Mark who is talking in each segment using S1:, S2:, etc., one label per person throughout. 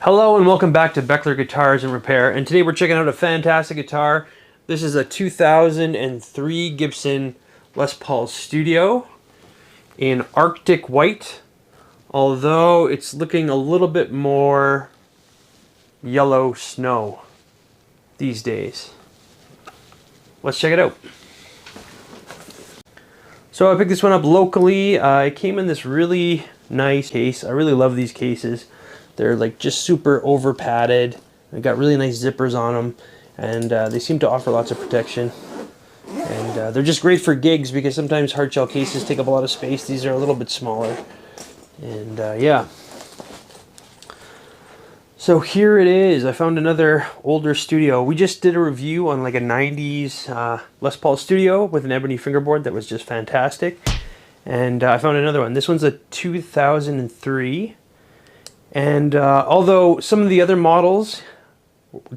S1: Hello and welcome back to Beckler Guitars and Repair, and today we're checking out a fantastic guitar. This is a 2003 Gibson Les Paul Studio in Arctic White, although it's looking a little bit more yellow snow these days. Let's check it out. So I picked this one up locally. It came in this really nice case. I really love these cases. They're like just super over padded. They got really nice zippers on them, and they seem to offer lots of protection. And they're just great for gigs because sometimes hard shell cases take up a lot of space. These are a little bit smaller. And yeah. So here it is. I found another older studio. We just did a review on like a 90s Les Paul Studio with an ebony fingerboard that was just fantastic. And I found another one. This one's a 2003. And although some of the other models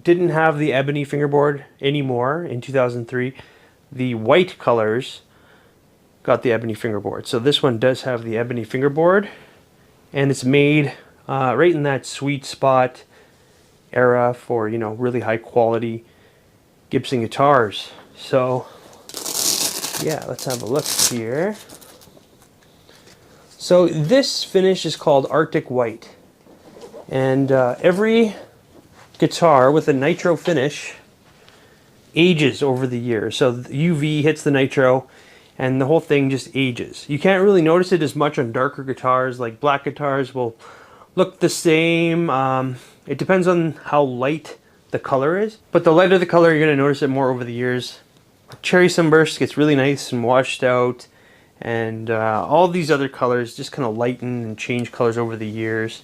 S1: didn't have the ebony fingerboard anymore in 2003, the white colors got the ebony fingerboard. So this one does have the ebony fingerboard, and it's made right in that sweet spot era for, you know, really high quality Gibson guitars. So yeah, let's have a look here. So this finish is called Arctic White. And every guitar with a nitro finish ages over the years. So the UV hits the nitro and the whole thing just ages. You can't really notice it as much on darker guitars. Like black guitars will look the same. It depends on how light the color is. But the lighter the color, you're going to notice it more over the years. Cherry Sunburst gets really nice and washed out. And all these other colors just kind of lighten and change colors over the years.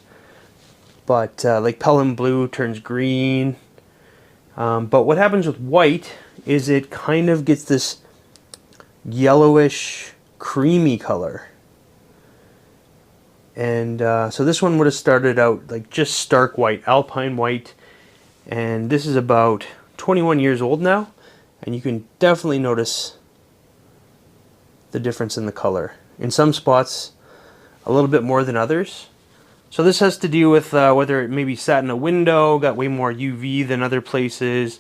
S1: But like Pelham Blue turns green. But what happens with white is it kind of gets this yellowish, creamy color. And so this one would have started out like just stark white, Alpine white. And this is about 21 years old now. And you can definitely notice the difference in the color. In some spots, a little bit more than others. So this has to do with whether it maybe sat in a window, got way more UV than other places.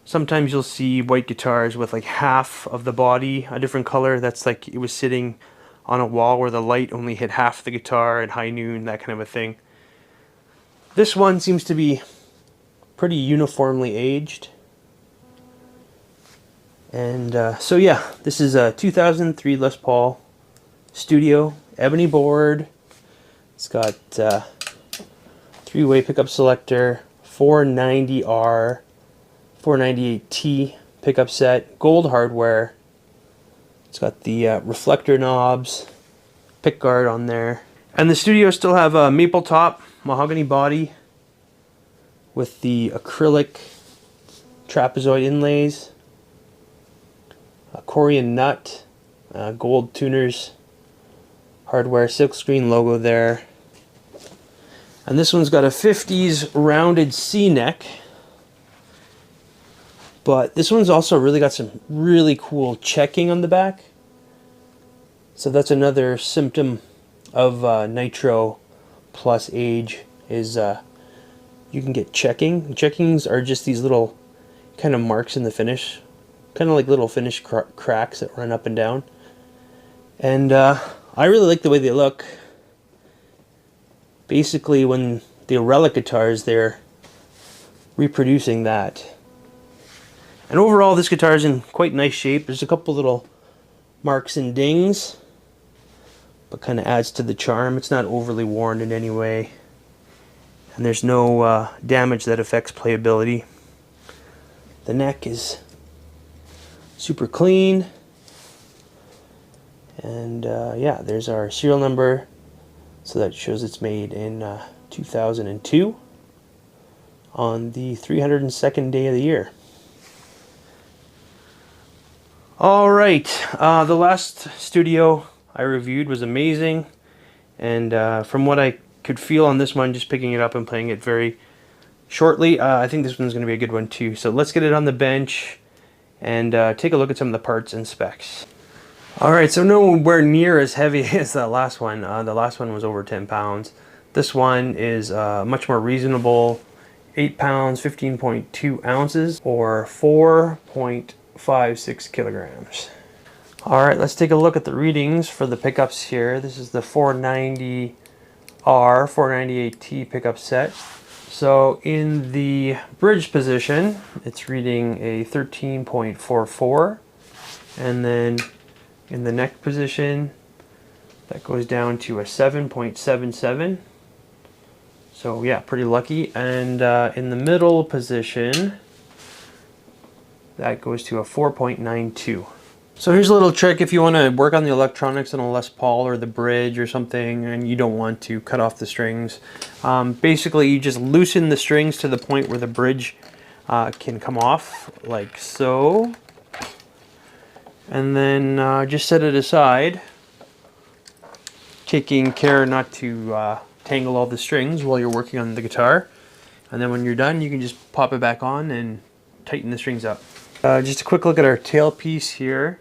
S1: Sometimes you'll see white guitars with like half of the body a different color. That's like it was sitting on a wall where the light only hit half the guitar at high noon, that kind of a thing. This one seems to be pretty uniformly aged. And so yeah, this is a 2003 Les Paul Studio, ebony board. It's got 3-way pickup selector, 490R, 498T pickup set, gold hardware. It's got the reflector knobs, pick guard on there. And the Studio still have a maple top, mahogany body with the acrylic trapezoid inlays, a Corian nut, gold tuners hardware, silkscreen logo there. And this one's got a 50s rounded C-neck. But this one's also really got some really cool checking on the back. So that's another symptom of nitro plus age is you can get checking. Checkings are just these little kind of marks in the finish. Kind of like little finish cracks that run up and down. And I really like the way they look. Basically, when the relic guitars, they're reproducing that. And overall, this guitar is in quite nice shape. There's a couple little marks and dings, but kind of adds to the charm. It's not overly worn in any way. And there's no damage that affects playability. The neck is super clean. And yeah, there's our serial number, so that shows it's made in 2002 on the 302nd day of the year. Alright, the last Studio I reviewed was amazing, and from what I could feel on this one, just picking it up and playing it very shortly, I think this one's going to be a good one too. So let's get it on the bench and take a look at some of the parts and specs. Alright, so nowhere near as heavy as that last one. The last one was over 10 pounds. This one is much more reasonable, 8 pounds, 15.2 ounces, or 4.56 kilograms. All right, let's take a look at the readings for the pickups here. This is the 490R, 498T pickup set. So in the bridge position, it's reading a 13.44, and then in the neck position, that goes down to a 7.77. So yeah, pretty lucky. And in the middle position, that goes to a 4.92. So here's a little trick if you want to work on the electronics on a Les Paul or the bridge or something and you don't want to cut off the strings. Basically you just loosen the strings to the point where the bridge can come off, like so. And then just set it aside, taking care not to tangle all the strings while you're working on the guitar. And then when you're done, you can just pop it back on and tighten the strings up. Just a quick look at our tailpiece here.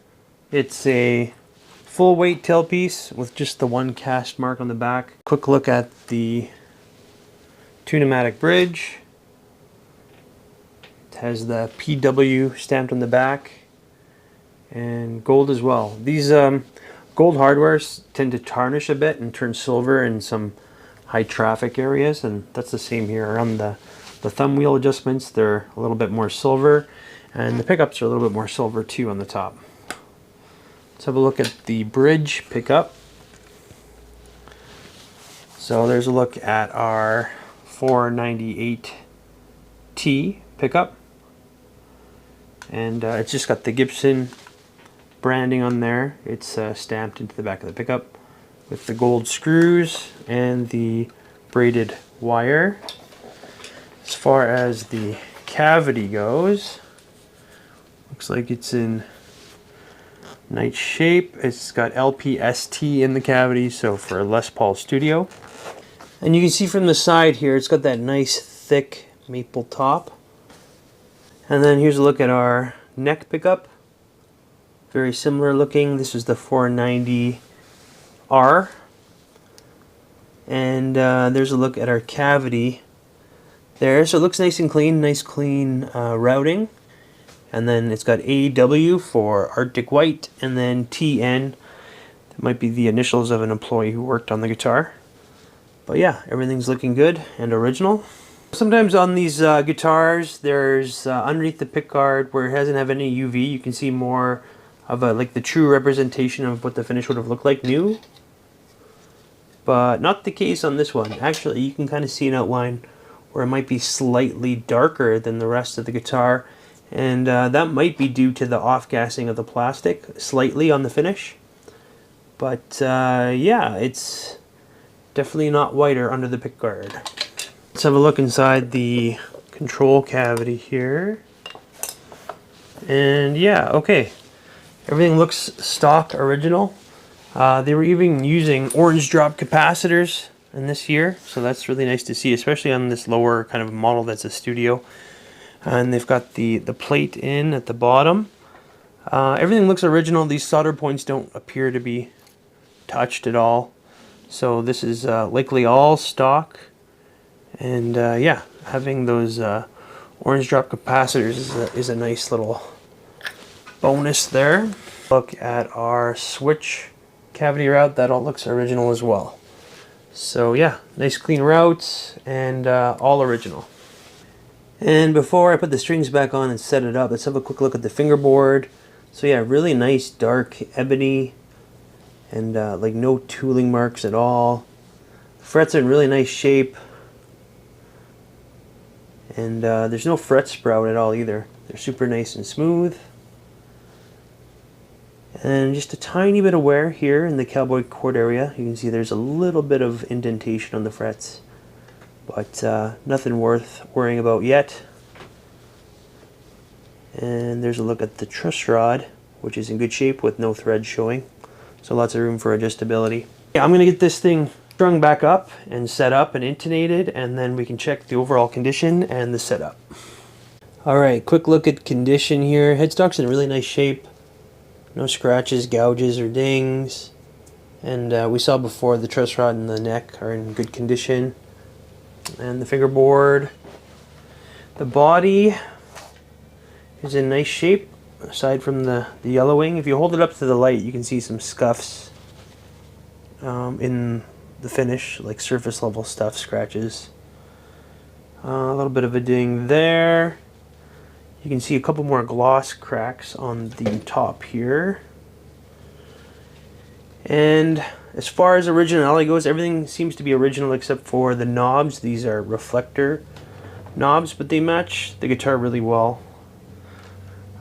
S1: It's a full weight tailpiece with just the one cast mark on the back. Quick look at the Tune-O-Matic bridge. It has the PW stamped on the back and gold as well. These gold hardwares tend to tarnish a bit and turn silver in some high traffic areas, and that's the same here. Around the thumb wheel adjustments, they're a little bit more silver, and the pickups are a little bit more silver too on the top. Let's have a look at the bridge pickup. So there's a look at our 498T pickup, and it's just got the Gibson branding on there. It's stamped into the back of the pickup with the gold screws and the braided wire. As far as the cavity goes, looks like it's in nice shape. It's got LPST in the cavity, so for Les Paul Studio. And you can see from the side here, it's got that nice thick maple top. And then here's a look at our neck pickup. Very similar looking. This is the 490R. And there's a look at our cavity there. So it looks nice and clean, nice clean routing. And then it's got AW for Arctic White, and then TN. That might be the initials of an employee who worked on the guitar. But yeah, everything's looking good and original. Sometimes on these guitars, there's underneath the pickguard where it doesn't have any UV, you can see more of like the true representation of what the finish would have looked like new. But not the case on this one. Actually, you can kind of see an outline where it might be slightly darker than the rest of the guitar. And that might be due to the off-gassing of the plastic slightly on the finish. But yeah, it's definitely not whiter under the pickguard. Let's have a look inside the control cavity here. And yeah, okay. Everything looks stock original. They were even using orange drop capacitors in this here, so that's really nice to see, especially on this lower kind of model that's a studio. And they've got the plate in at the bottom. Everything looks original. These solder points don't appear to be touched at all. So this is likely all stock. And yeah, having those orange drop capacitors is a nice little bonus there. Look at our switch cavity route. That all looks original as well. So yeah, nice clean routes and all original. And before I put the strings back on and set it up, let's have a quick look at the fingerboard. So yeah, really nice dark ebony and like no tooling marks at all. The frets are in really nice shape. And there's no fret sprout at all either. They're super nice and smooth. And just a tiny bit of wear here in the cowboy chord area. You can see there's a little bit of indentation on the frets. But nothing worth worrying about yet. And there's a look at the truss rod, which is in good shape with no threads showing. So lots of room for adjustability. Yeah, I'm going to get this thing strung back up and set up and intonated, and then we can check the overall condition and the setup. Alright, quick look at condition here. Headstock's in really nice shape. No scratches, gouges, or dings. And we saw before the truss rod and the neck are in good condition. And the fingerboard. The body is in nice shape, aside from the yellowing. If you hold it up to the light, you can see some scuffs in the finish, like surface level stuff, scratches. A little bit of a ding there. You can see a couple more gloss cracks on the top here. And as far as originality goes, everything seems to be original except for the knobs. These are reflector knobs, but they match the guitar really well.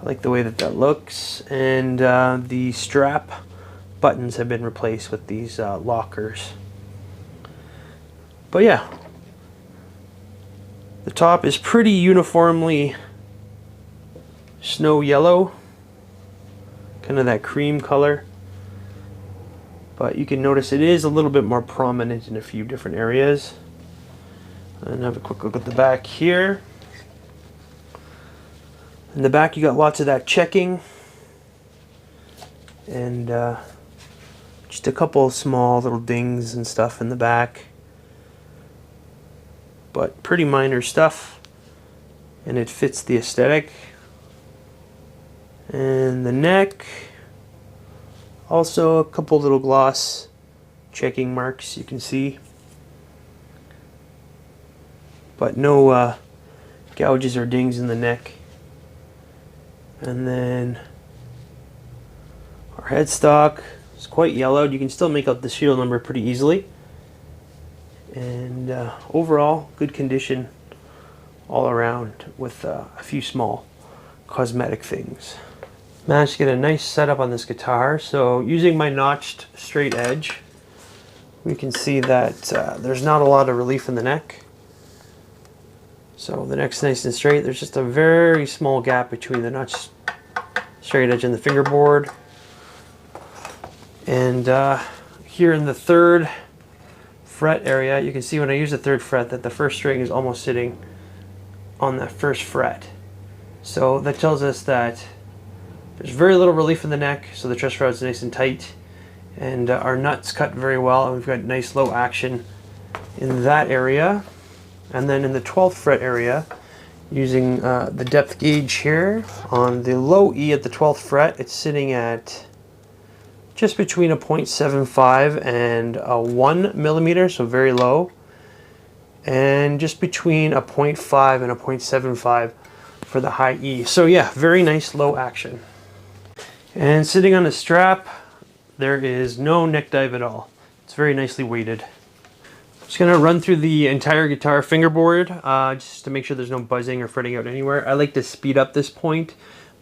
S1: I like the way that looks. And the strap buttons have been replaced with these lockers. But yeah, the top is pretty uniformly snow yellow, kind of that cream color. But you can notice it is a little bit more prominent in a few different areas. And have a quick look at the back here. In the back you got lots of that checking. And just a couple of small little dings and stuff in the back. But pretty minor stuff. And it fits the aesthetic. And the neck, also a couple little gloss checking marks you can see, but no gouges or dings in the neck. And then our headstock is quite yellowed. You can still make out the serial number pretty easily. And overall, good condition all around, with a few small cosmetic things. Managed to get a nice setup on this guitar. So using my notched straight edge, we can see that there's not a lot of relief in the neck. So the neck's nice and straight. There's just a very small gap between the notched straight edge and the fingerboard. And here in the 3rd fret area, you can see when I use the 3rd fret that the 1st string is almost sitting on that 1st fret. So that tells us that there's very little relief in the neck, so the truss rod's nice and tight, and our nuts cut very well, and we've got nice low action in that area. And then in the 12th fret area, using the depth gauge here on the low E at the 12th fret, it's sitting at just between a 0.75 and a 1 millimeter, so very low, and just between a 0.5 and a 0.75 for the high E. So yeah, very nice low action. And sitting on the strap, there is no neck dive at all. It's very nicely weighted. I'm just gonna run through the entire guitar fingerboard just to make sure there's no buzzing or fretting out anywhere. I like to speed up this point,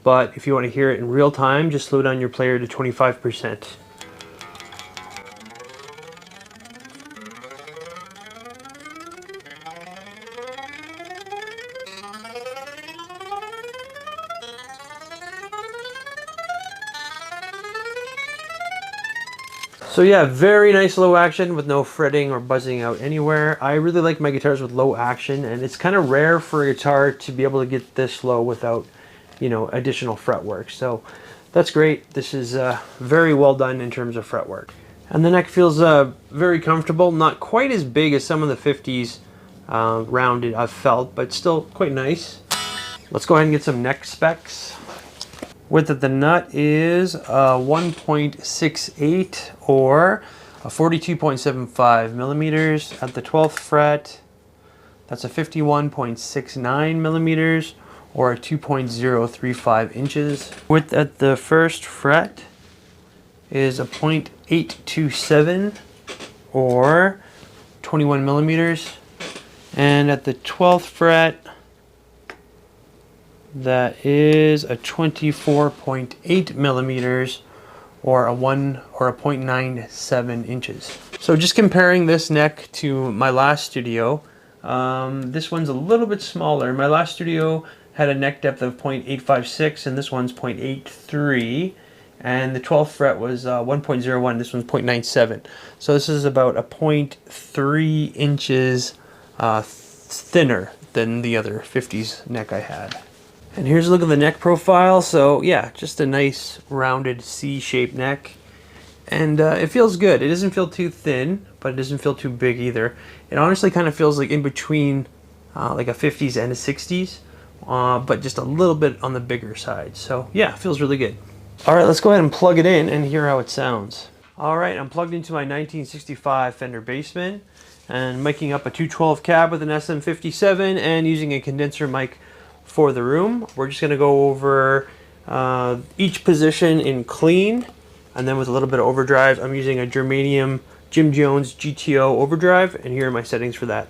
S1: but if you want to hear it in real time, just slow down your player to 25%. So yeah, very nice low action with no fretting or buzzing out anywhere. I really like my guitars with low action, and it's kind of rare for a guitar to be able to get this low without, you know, additional fretwork. So that's great. This is very well done in terms of fretwork. And the neck feels very comfortable, not quite as big as some of the 50s rounded I've felt, but still quite nice. Let's go ahead and get some neck specs. Width of the nut is 1.68 or a 42.75 millimeters. At the 12th fret, that's a 51.69 millimeters or a 2.035 inches. Width at the 1st fret is a 0.827 or 21 millimeters. And at the 12th fret, that is a 24.8 millimeters or a 0.97 inches. So just comparing this neck to my last studio, this one's a little bit smaller. My last studio had a neck depth of 0.856 and this one's 0.83, and the 12th fret was 1.01, this one's 0.97. So this is about a 0.3 inches thinner than the other 50s neck I had. And here's a look at the neck profile. So yeah, just a nice rounded C-shaped neck. And it feels good. It doesn't feel too thin, but it doesn't feel too big either. It honestly kind of feels like in between like a 50s and a 60s, but just a little bit on the bigger side. So yeah, it feels really good. All right, let's go ahead and plug it in and hear how it sounds. All right, I'm plugged into my 1965 Fender Bassman and miking up a 212 cab with an SM57 and using a condenser mic for the room. We're just gonna go over each position in clean, and then with a little bit of overdrive. I'm using a Germanium Jim Jones GTO overdrive, and here are my settings for that.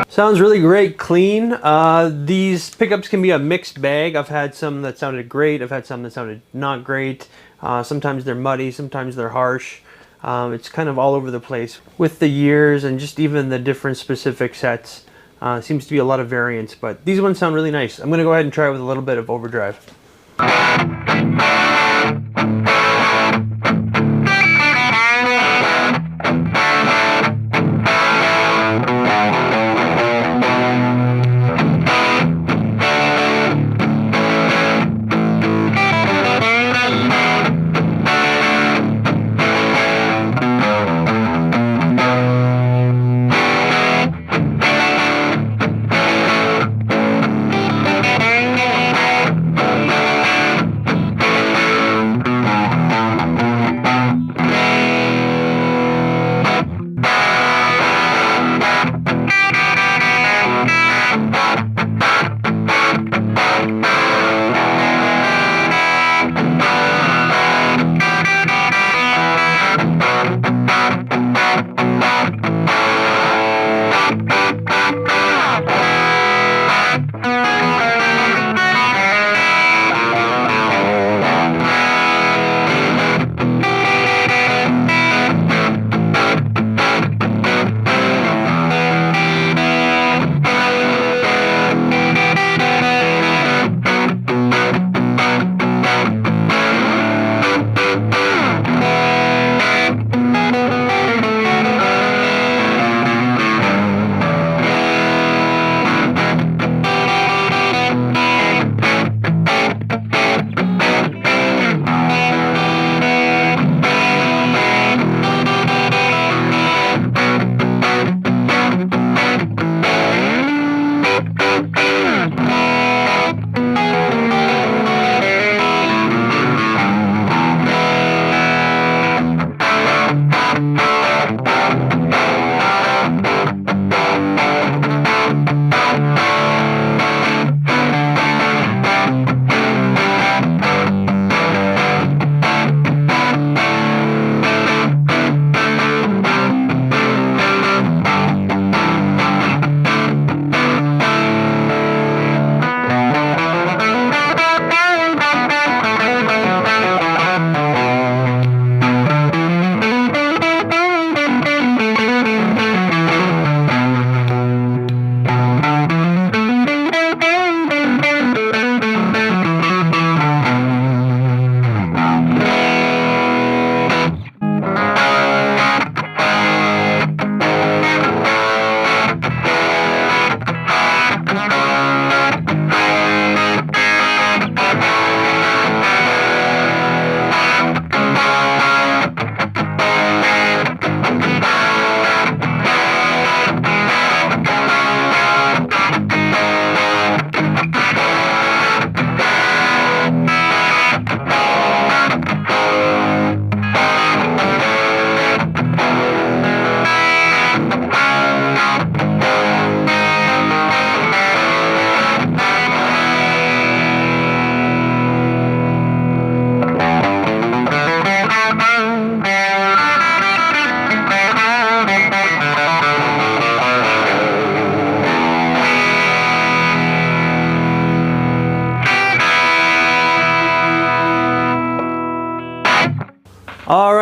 S1: Sounds really great, clean. These pickups can be a mixed bag. I've had some that sounded great. I've had some that sounded not great. Sometimes they're muddy, sometimes they're harsh. It's kind of all over the place. With the years and just even the different specific sets, seems to be a lot of variance, but these ones sound really nice. I'm gonna go ahead and try with a little bit of overdrive.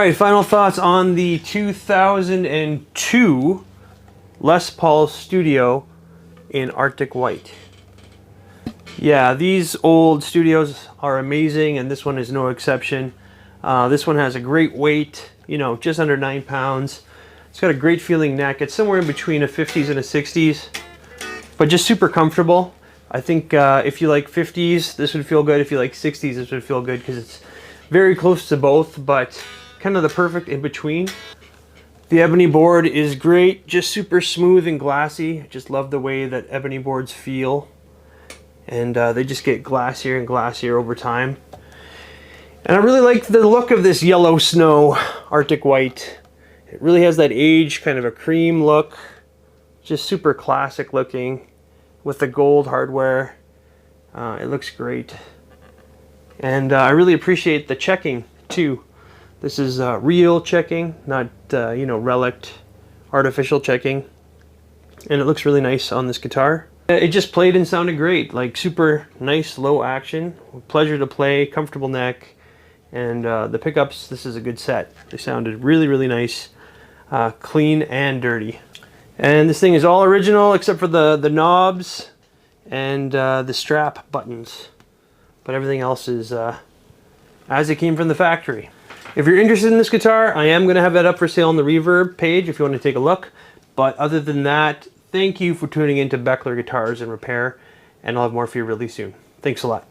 S1: right, final thoughts on the 2002 Les Paul Studio in Arctic White. Yeah, these old studios are amazing, and this one is no exception. This one has a great weight, you know, just under 9 pounds. It's got a great feeling neck. It's somewhere in between a 50s and a 60s, but just super comfortable. I think if you like 50s, this would feel good. If you like 60s, this would feel good because it's very close to both, but kind of the perfect in between. The ebony board is great, just super smooth and glassy. Just love the way that ebony boards feel. And they just get glassier and glassier over time. And I really like the look of this yellow snow Arctic White. It really has that aged kind of a cream look. Just super classic looking with the gold hardware. It looks great. And I really appreciate the checking too. This is real checking, not you know, relic artificial checking. And it looks really nice on this guitar. It just played and sounded great, like super nice, low action, pleasure to play, comfortable neck, and the pickups, this is a good set. They sounded really, really nice, clean and dirty. And this thing is all original except for the knobs and the strap buttons, but everything else is as it came from the factory. If you're interested in this guitar, I am going to have that up for sale on the Reverb page if you want to take a look, but other than that, thank you for tuning in to Beckler Guitars and Repair, and I'll have more for you really soon. Thanks a lot.